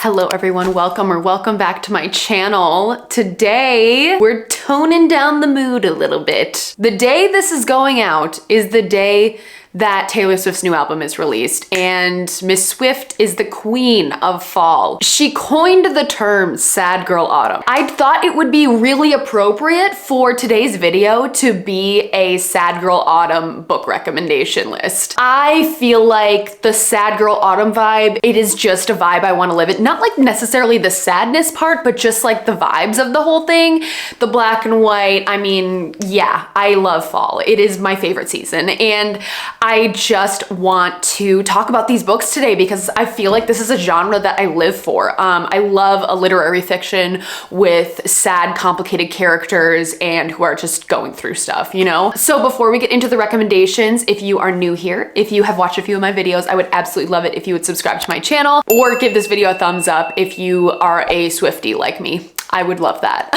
Hello everyone, welcome back to my channel. Today, we're toning down the mood a little bit. The day this is going out is the day that Taylor Swift's new album is released, and Miss Swift is the queen of fall. She coined the term sad girl autumn. I thought it would be really appropriate for today's video to be a sad girl autumn book recommendation list. I feel like the sad girl autumn vibe, it is just a vibe I want to live in. Not like necessarily the sadness part, but just like the vibes of the whole thing. The black and white, I mean, yeah, I love fall. It is my favorite season, and I just want to talk about these books today because I feel like this is a genre that I live for. I love a literary fiction with sad, complicated characters and who are just going through stuff, you know? So before we get into the recommendations, if you are new here, if you have watched a few of my videos, I would absolutely love it if you would subscribe to my channel or give this video a thumbs up if you are a Swiftie like me. I would love that.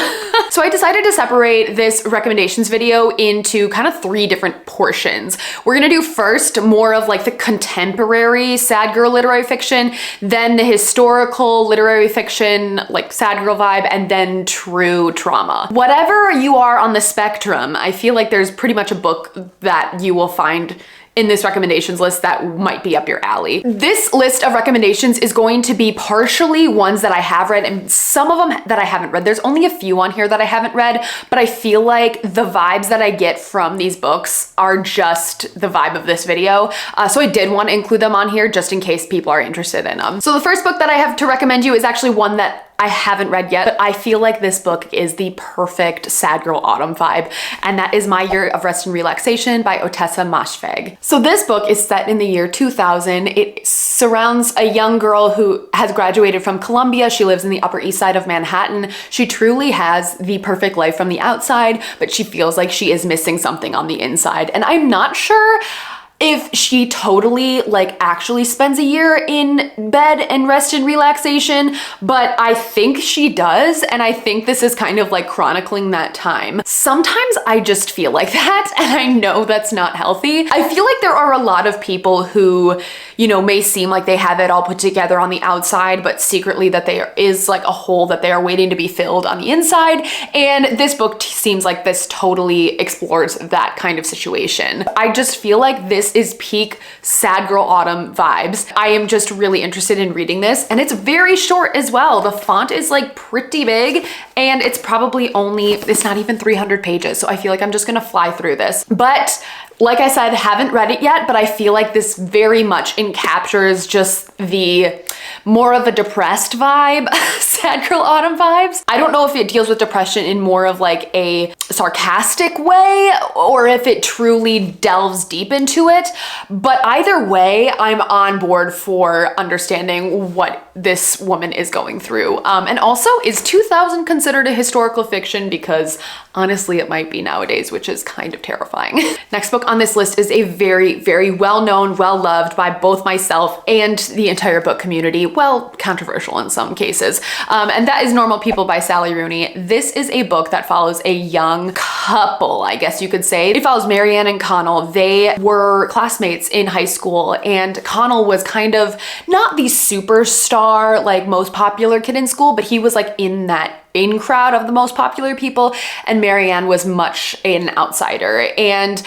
So I decided to separate this recommendations video into kind of 3 different portions. We're gonna do first more of like the contemporary sad girl literary fiction, then the historical literary fiction, like sad girl vibe, and then true trauma. Whatever you are on the spectrum, I feel like there's pretty much a book that you will find in this recommendations list that might be up your alley. This list of recommendations is going to be partially ones that I have read and some of them that I haven't read. There's only a few on here that I haven't read, but I feel like the vibes that I get from these books are just the vibe of this video. So I did want to include them on here just in case people are interested in them. So the first book that I have to recommend you is actually one that I haven't read yet, but I feel like this book is the perfect sad girl autumn vibe, and that is My Year of Rest and Relaxation by Ottessa Moshfegh. So this book is set in the year 2000. It surrounds a young girl who has graduated from Columbia. She lives in the Upper East Side of Manhattan. She truly has the perfect life from the outside, but she feels like she is missing something on the inside. And I'm not sure if she totally like actually spends a year in bed and rest and relaxation, but I think she does, and I think this is kind of like chronicling that time. Sometimes I just feel like that, and I know that's not healthy. I feel like there are a lot of people who, you know, may seem like they have it all put together on the outside, but secretly that there is like a hole that they are waiting to be filled on the inside, and this book seems like this totally explores that kind of situation. I just feel like this is peak sad girl autumn vibes. I am just really interested in reading this, and it's very short as well. The font is like pretty big, and it's probably only, it's not even 300 pages, so I feel like I'm just gonna fly through this. But like I said, haven't read it yet, but I feel like this very much encaptures just the more of a depressed vibe, sad girl autumn vibes. I don't know if it deals with depression in more of like a sarcastic way or if it truly delves deep into it, but either way, I'm on board for understanding what this woman is going through. And also, is 2000 considered a historical fiction? Because honestly, it might be nowadays, which is kind of terrifying. Next book on this list is a very, very well-known, well-loved by both myself and the entire book community. Well, controversial in some cases. And that is Normal People by Sally Rooney. This is a book that follows a young couple, I guess you could say. It follows Marianne and Connell. They were classmates in high school, and Connell was kind of not the superstar, like most popular kid in school, but he was like in that in crowd of the most popular people, and Marianne was much an outsider. And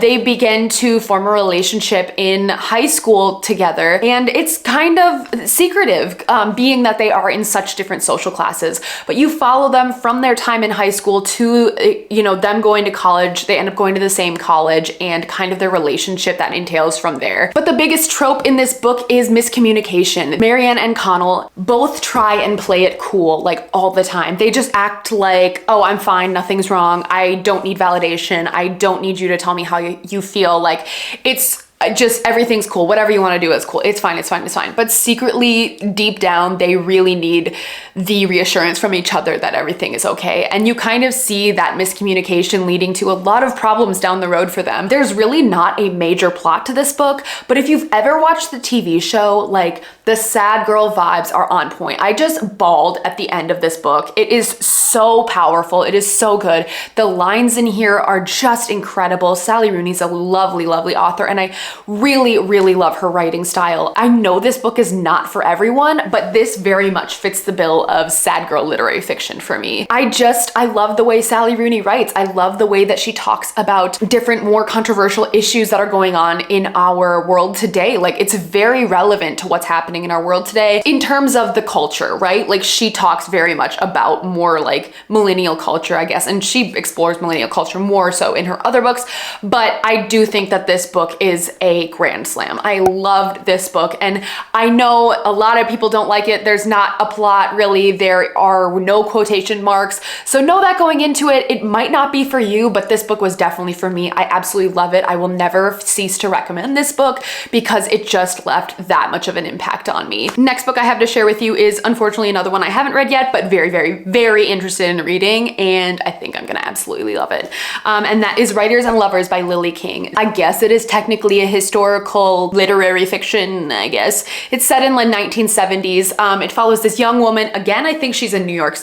they begin to form a relationship in high school together, and it's kind of secretive, being that they are in such different social classes. But you follow them from their time in high school to, you know, them going to college. They end up going to the same college, and kind of their relationship that entails from there. But the biggest trope in this book is miscommunication. Marianne and Connell both try and play it cool, like all the time. They just act like, oh, I'm fine, nothing's wrong, I don't need validation, I don't need you to tell me how you feel. Like, it's just everything's cool, whatever you want to do is cool, it's fine, it's fine, it's fine. But secretly, deep down, they really need the reassurance from each other that everything is okay. And you kind of see that miscommunication leading to a lot of problems down the road for them. There's really not a major plot to this book, but if you've ever watched the TV show like The sad girl vibes are on point. I just bawled at the end of this book. It is so powerful. It is so good. The lines in here are just incredible. Sally Rooney's a lovely, lovely author, and I really, really love her writing style. I know this book is not for everyone, but this very much fits the bill of sad girl literary fiction for me. I love the way Sally Rooney writes. I love the way that she talks about different, more controversial issues that are going on in our world today. Like, it's very relevant to what's happening in our world today in terms of the culture, right? Like, she talks very much about more like millennial culture, I guess, and she explores millennial culture more so in her other books, but I do think that this book is a grand slam. I loved this book, and I know a lot of people don't like it. There's not a plot really. There are no quotation marks. So know that going into it. It might not be for you, but this book was definitely for me. I absolutely love it. I will never cease to recommend this book because it just left that much of an impact on me. Next book I have to share with you is unfortunately another one I haven't read yet, but very, very, very interested in reading, and I think I'm gonna absolutely love it. And that is Writers and Lovers by Lily King. I guess it is technically a historical literary fiction, I guess. It's set in the 1970s. It follows this young woman. Again, I think she's in New York,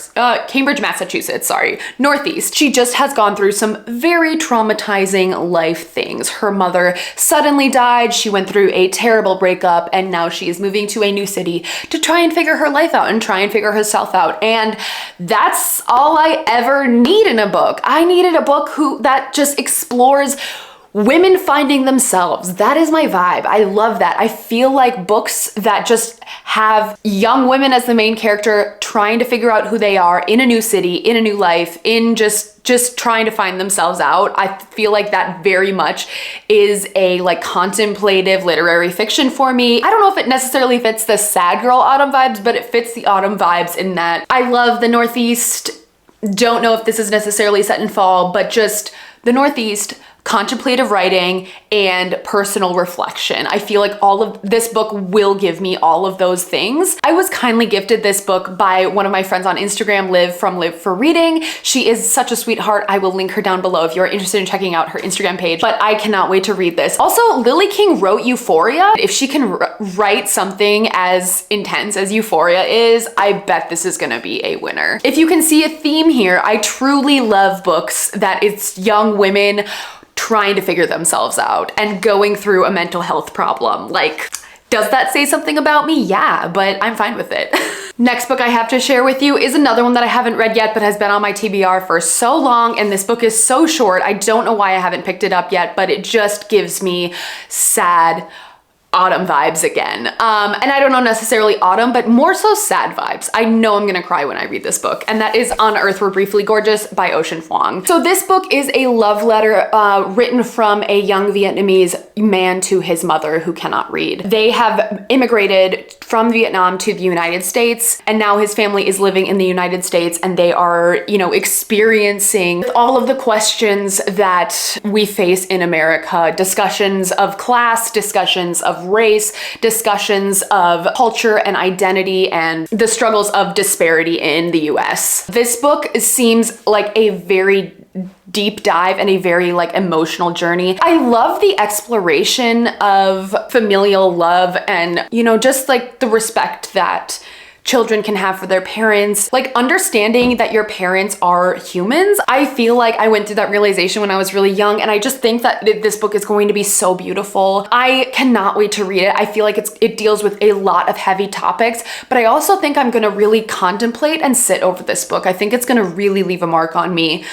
Cambridge, Massachusetts, sorry, Northeast. She just has gone through some very traumatizing life things. Her mother suddenly died. She went through a terrible breakup, and now she is moving to a new city to try and figure her life out and try and figure herself out. And that's all I ever need in a book. I needed a book that just explores women finding themselves. That is my vibe. I love that. I feel like books that just have young women as the main character trying to figure out who they are in a new city, in a new life, in just trying to find themselves out. I feel like that very much is a like contemplative literary fiction for me. I don't know if it necessarily fits the sad girl autumn vibes, but it fits the autumn vibes in that I love the Northeast. Don't know if this is necessarily set in fall, but just the Northeast, contemplative writing, and personal reflection. I feel like all of this book will give me all of those things. I was kindly gifted this book by one of my friends on Instagram, Liv from Live for Reading. She is such a sweetheart. I will link her down below if you're interested in checking out her Instagram page, but I cannot wait to read this. Also, Lily King wrote Euphoria. If she can write something as intense as Euphoria is, I bet this is gonna be a winner. If you can see a theme here, I truly love books that it's young women trying to figure themselves out and going through a mental health problem. Like, does that say something about me? Yeah, but I'm fine with it. Next book I have to share with you is another one that I haven't read yet, but has been on my TBR for so long, and this book is so short. I don't know why I haven't picked it up yet, but it just gives me sad autumn vibes again. And I don't know necessarily autumn, but more so sad vibes. I know I'm gonna cry when I read this book, and that is On Earth We're Briefly Gorgeous by Ocean Vuong. So this book is a love letter written from a young Vietnamese man to his mother who cannot read. They have immigrated from Vietnam to the United States, and now his family is living in the United States, and they are, you know, experiencing all of the questions that we face in America. Discussions of class, discussions of race, discussions of culture and identity, and the struggles of disparity in the US. This book seems like a very deep dive and a very like emotional journey. I love the exploration of familial love and, you know, just like the respect that children can have for their parents, like understanding that your parents are humans. I feel like I went through that realization when I was really young, and I just think that this book is going to be so beautiful. I cannot wait to read it. I feel like it deals with a lot of heavy topics, but I also think I'm gonna really contemplate and sit over this book. I think it's gonna really leave a mark on me.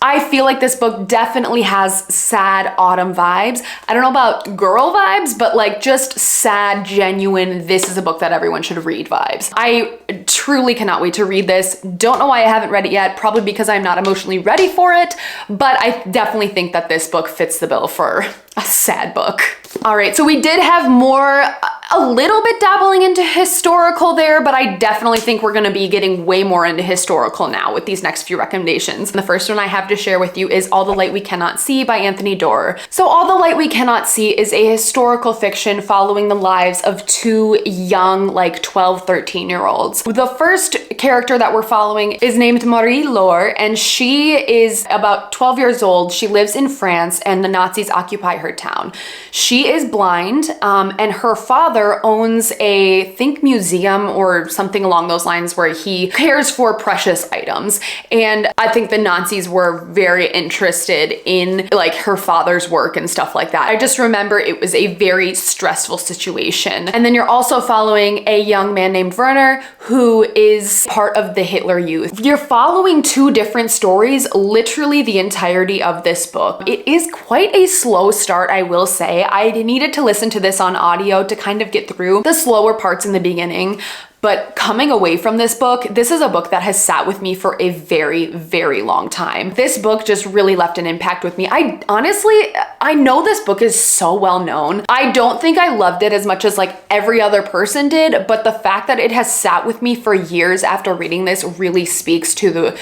I feel like this book definitely has sad autumn vibes. I don't know about girl vibes, but like just sad, genuine, this is a book that everyone should read vibes. I truly cannot wait to read this. Don't know why I haven't read it yet, probably because I'm not emotionally ready for it, but I definitely think that this book fits the bill for a sad book. All right, so we did have more, a little bit dabbling into historical there, but I definitely think we're gonna be getting way more into historical now with these next few recommendations. And the first one I have to share with you is All the Light We Cannot See by Anthony Doerr. So All the Light We Cannot See is a historical fiction following the lives of two young, like 12, 13-year-olds. The first character that we're following is named Marie Laure, and she is about 12 years old. She lives in France, and the Nazis occupy her town. She is blind, and her father father owns a, think, museum or something along those lines where he cares for precious items. And I think the Nazis were very interested in like her father's work and stuff like that. I just remember it was a very stressful situation. And then you're also following a young man named Werner who is part of the Hitler Youth. You're following two different stories literally the entirety of this book. It is quite a slow start, I will say. I needed to listen to this on audio to kind of get through the slower parts in the beginning. But coming away from this book, this is a book that has sat with me for a very, very long time. This book just really left an impact with me. I know this book is so well known. I don't think I loved it as much as like every other person did, but the fact that it has sat with me for years after reading this really speaks to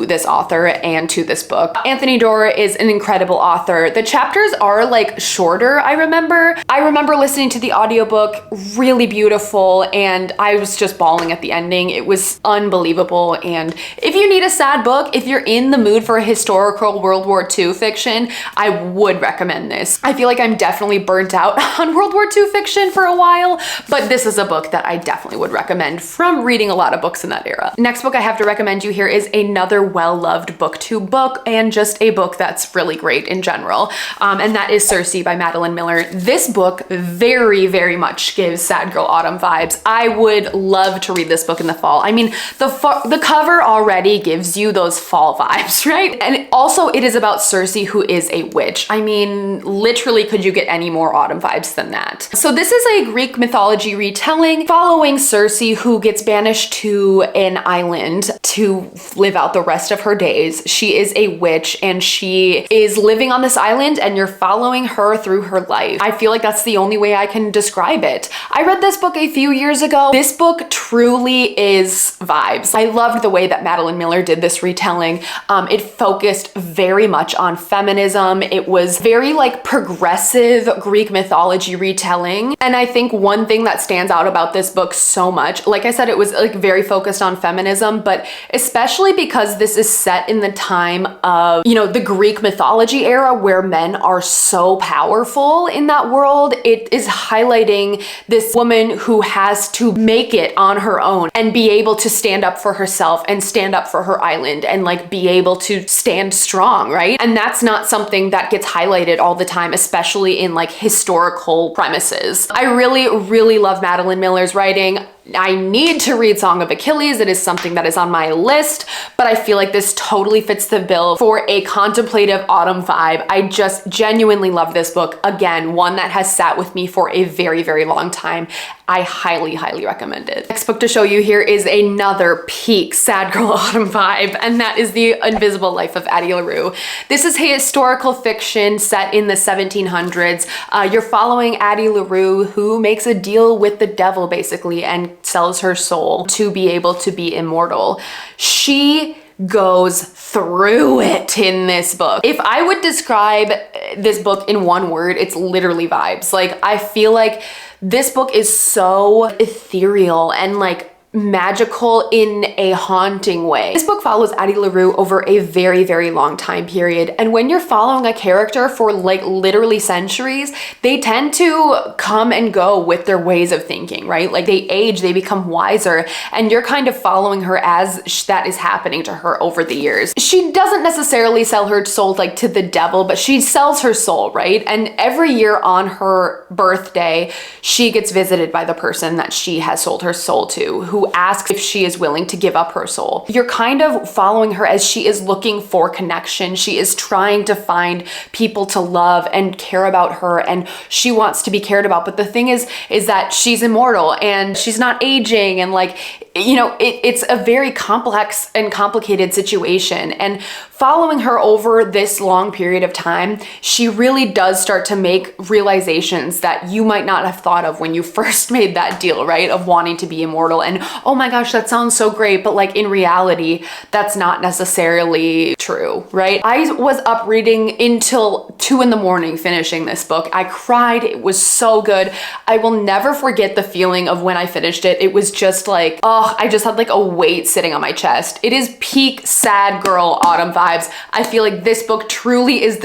this author and to this book. Anthony Doerr is an incredible author. The chapters are like shorter, I remember. I remember listening to the audiobook, really beautiful, and I was just bawling at the ending. It was unbelievable. And if you need a sad book, if you're in the mood for a historical World War II fiction, I would recommend this. I feel like I'm definitely burnt out on World War II fiction for a while, but this is a book that I definitely would recommend from reading a lot of books in that era. Next book I have to recommend you here is another well-loved booktube book and just a book that's really great in general. And that is Circe by Madeline Miller. This book very, very much gives Sad Girl Autumn vibes. I would love to read this book in the fall. I mean, the cover already gives you those fall vibes, right? And also it is about Circe, who is a witch. I mean, literally, could you get any more autumn vibes than that? So this is a Greek mythology retelling following Circe, who gets banished to an island to live out the rest of her days. She is a witch and she is living on this island and you're following her through her life. I feel like that's the only way I can describe it. I read this book a few years ago. This book truly is vibes. I loved the way that Madeline Miller did this retelling. It focused very much on feminism. It was very like progressive Greek mythology retelling. And I think one thing that stands out about this book so much, like I said, it was like very focused on feminism, but especially because this is set in the time of, you know, the Greek mythology era where men are so powerful in that world. It is highlighting this woman who has to make it on her own and be able to stand up for herself and stand up for her island and like be able to stand strong, right? And that's not something that gets highlighted all the time, especially in like historical premises. I really, really love Madeline Miller's writing. I need to read Song of Achilles. It is something that is on my list, but I feel like this totally fits the bill for a contemplative autumn vibe. I just genuinely love this book. Again, one that has sat with me for a very, very long time. I highly, highly recommend it. Next book to show you here is another peak sad girl autumn vibe, and that is The Invisible Life of Addie LaRue. This is a historical fiction set in the 1700s. You're following Addie LaRue, who makes a deal with the devil basically and sells her soul to be able to be immortal. She goes through it in this book. If I would describe this book in one word, it's literally vibes. Like, I feel like this book is so ethereal and like magical in a haunting way. This book follows Addie LaRue over a very, very long time period. And when you're following a character for like literally centuries, they tend to come and go with their ways of thinking, right? Like they age, they become wiser, and you're kind of following her as that is happening to her over the years. She doesn't necessarily sell her soul like to the devil, but she sells her soul, right? And every year on her birthday, she gets visited by the person that she has sold her soul to, who asks if she is willing to give up her soul. You're kind of following her as she is looking for connection. She is trying to find people to love and care about her, and she wants to be cared about. But the thing is that she's immortal and she's not aging, and like, you know, it's a very complex and complicated situation. And following her over this long period of time, she really does start to make realizations that you might not have thought of when you first made that deal, right? Of wanting to be immortal. And oh my gosh, that sounds so great. But like in reality, that's not necessarily true, right? I was up reading until 2 in the morning finishing this book. I cried. It was so good. I will never forget the feeling of when I finished it. It was just like, oh, I just had like a weight sitting on my chest. It is peak sad girl autumn vibes. I feel like this book truly is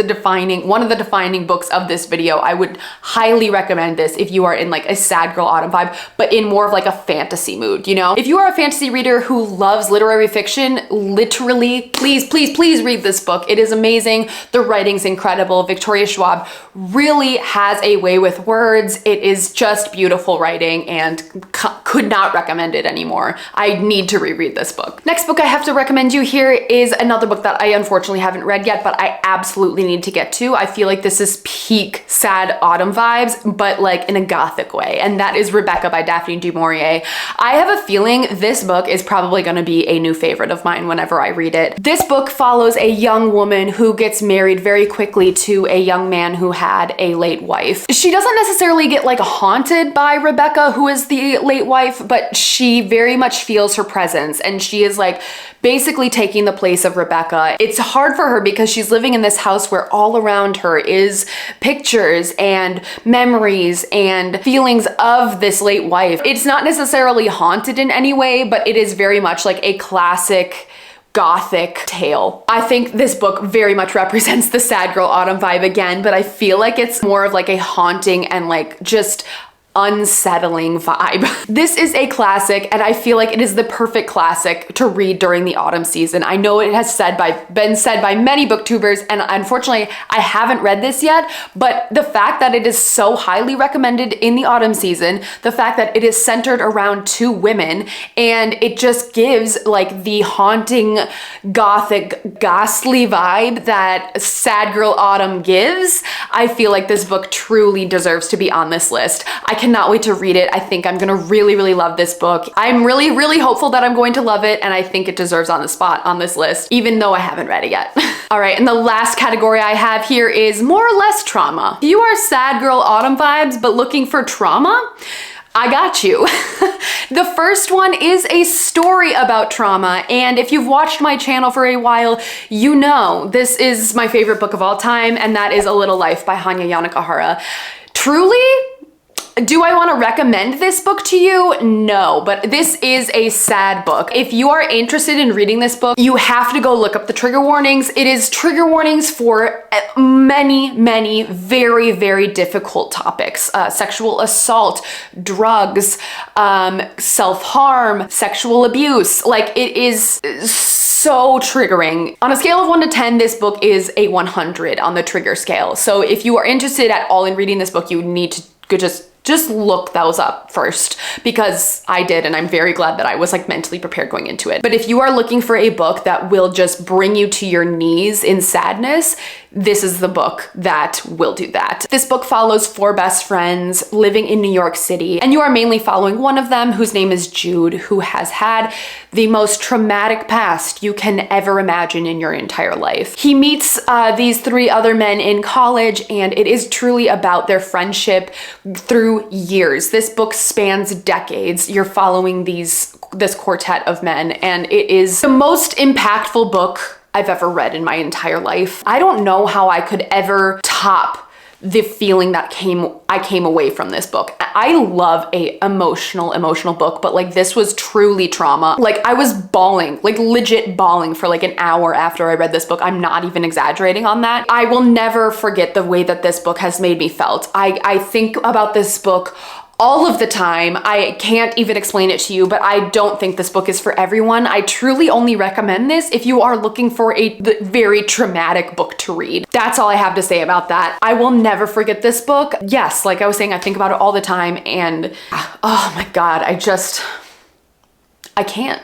one of the defining books of this video. I would highly recommend this if you are in like a sad girl autumn vibe, but in more of like a fantasy mood, you know? If you are a fantasy reader who loves literary fiction, literally, please, please, please read this book. It is amazing. The writing's incredible. Victoria Schwab really has a way with words. It is just beautiful writing and could not recommend it anymore. I need to reread this book. Next book I have to recommend you here is another book that I unfortunately haven't read yet, but I absolutely need to get to. I feel like this is peak sad autumn vibes, but like in a gothic way, and that is Rebecca by Daphne du Maurier. I have a feeling this book is probably going to be a new favorite of mine whenever I read it. This book follows a young woman who gets married very quickly to a young man who had a late wife. She doesn't necessarily get like haunted by Rebecca, who is the late wife, but she very much feels her presence, and she is like basically taking the place of Rebecca. It's hard for her because she's living in this house where all around her is pictures and memories and feelings of this late wife. It's not necessarily haunted in any way, but it is very much like a classic gothic tale. I think this book very much represents the sad girl autumn vibe again, but I feel like it's more of like a haunting and like just unsettling vibe. This is a classic, and I feel like it is the perfect classic to read during the autumn season. I know it has been said by many booktubers, and unfortunately I haven't read this yet, but the fact that it is so highly recommended in the autumn season, the fact that it is centered around 2 women, and it just gives like the haunting, gothic, ghastly vibe that sad girl autumn gives, I feel like this book truly deserves to be on this list. I cannot wait to read it. I think I'm gonna really, really love this book. I'm really, really hopeful that I'm going to love it, and I think it deserves on the spot on this list, even though I haven't read it yet. All right, and the last category I have here is more or less trauma. If you are sad girl autumn vibes, but looking for trauma, I got you. The first one is a story about trauma, and if you've watched my channel for a while, you know this is my favorite book of all time, and that is A Little Life by Hanya Yanagihara. Truly, do I want to recommend this book to you? No, but this is a sad book. If you are interested in reading this book, you have to go look up the trigger warnings. It is trigger warnings for many, many very, very difficult topics. Sexual assault, drugs, self-harm, sexual abuse. Like, it is so triggering. On a scale of 1 to 10, this book is a 100 on the trigger scale. So if you are interested at all in reading this book, you need to just look those up first, because I did, and I'm very glad that I was like mentally prepared going into it. But if you are looking for a book that will just bring you to your knees in sadness, this is the book that will do that. This book follows 4 best friends living in New York City, and you are mainly following one of them, whose name is Jude, who has had the most traumatic past you can ever imagine in your entire life. He meets these 3 other men in college, and it is truly about their friendship through years. This book spans decades. You're following this quartet of men, and it is the most impactful book I've ever read in my entire life. I don't know how I could ever top the feeling that I came away from this book. I love a emotional book, but like this was truly trauma. Like, I was bawling, like legit bawling for like an hour after I read this book. I'm not even exaggerating on that. I will never forget the way that this book has made me felt. I think about this book all of the time. I can't even explain it to you, but I don't think this book is for everyone. I truly only recommend this if you are looking for a very traumatic book to read. That's all I have to say about that. I will never forget this book. Yes, like I was saying, I think about it all the time, and oh my God, I can't.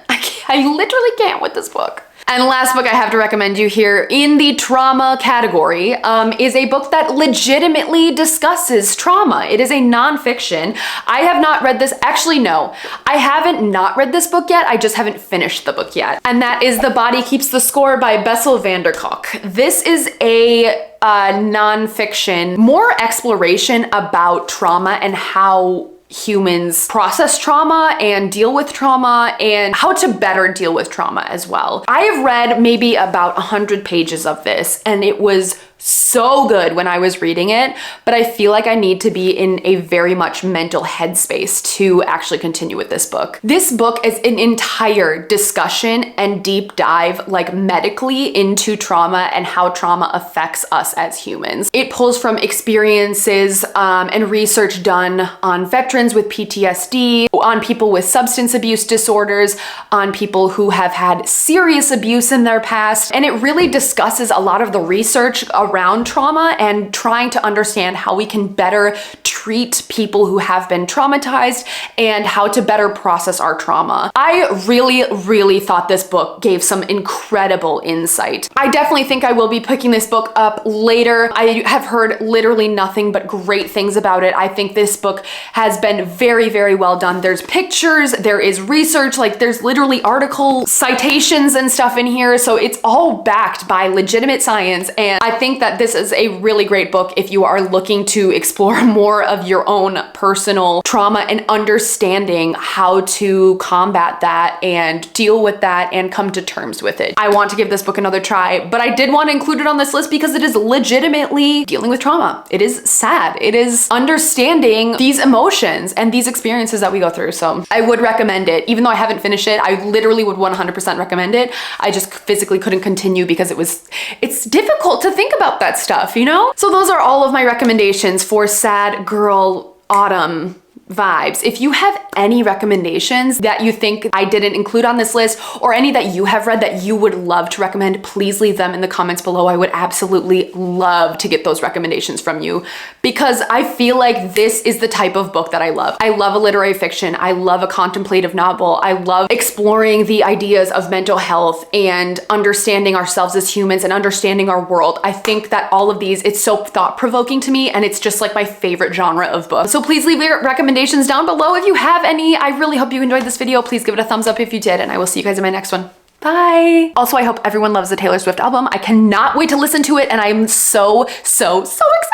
I literally can't with this book. And the last book I have to recommend you here in the trauma category is a book that legitimately discusses trauma. It is a nonfiction. I have not read this. Actually, no, I haven't not read this book yet. I just haven't finished the book yet. And that is The Body Keeps the Score by Bessel van der Kolk. This is a nonfiction, more exploration about trauma and how humans process trauma and deal with trauma and how to better deal with trauma as well. I have read maybe about 100 pages of this, and it was so good when I was reading it, but I feel like I need to be in a very much mental headspace to actually continue with this book. This book is an entire discussion and deep dive, like medically, into trauma and how trauma affects us as humans. It pulls from experiences and research done on veterans with PTSD, on people with substance abuse disorders, on people who have had serious abuse in their past, and it really discusses a lot of the research around trauma and trying to understand how we can better treat people who have been traumatized and how to better process our trauma. I really thought this book gave some incredible insight. I definitely think I will be picking this book up later. I have heard literally nothing but great things about it. I think this book has been very well done. There's pictures, there is research, like there's literally article citations and stuff in here, so it's all backed by legitimate science, and I think that this is a really great book if you are looking to explore more of your own personal trauma and understanding how to combat that and deal with that and come to terms with it. I want to give this book another try, but I did want to include it on this list because it is legitimately dealing with trauma. It is sad. It is understanding these emotions and these experiences that we go through. So I would recommend it. Even though I haven't finished it, I literally would 100% recommend it. I just physically couldn't continue because it's difficult to think about that stuff, you know? So those are all of my recommendations for sad girl autumn vibes. If you have any recommendations that you think I didn't include on this list, or any that you have read that you would love to recommend, please leave them in the comments below. I would absolutely love to get those recommendations from you, because I feel like this is the type of book that I love. I love a literary fiction. I love a contemplative novel. I love exploring the ideas of mental health and understanding ourselves as humans and understanding our world. I think that all of these, it's so thought-provoking to me, and it's just like my favorite genre of book. So please leave your recommendations down below if you have any. I really hope you enjoyed this video. Please give it a thumbs up if you did, and I will see you guys in my next one. Bye. Also, I hope everyone loves the Taylor Swift album. I cannot wait to listen to it, and I'm so excited.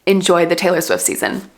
Enjoy the Taylor Swift season.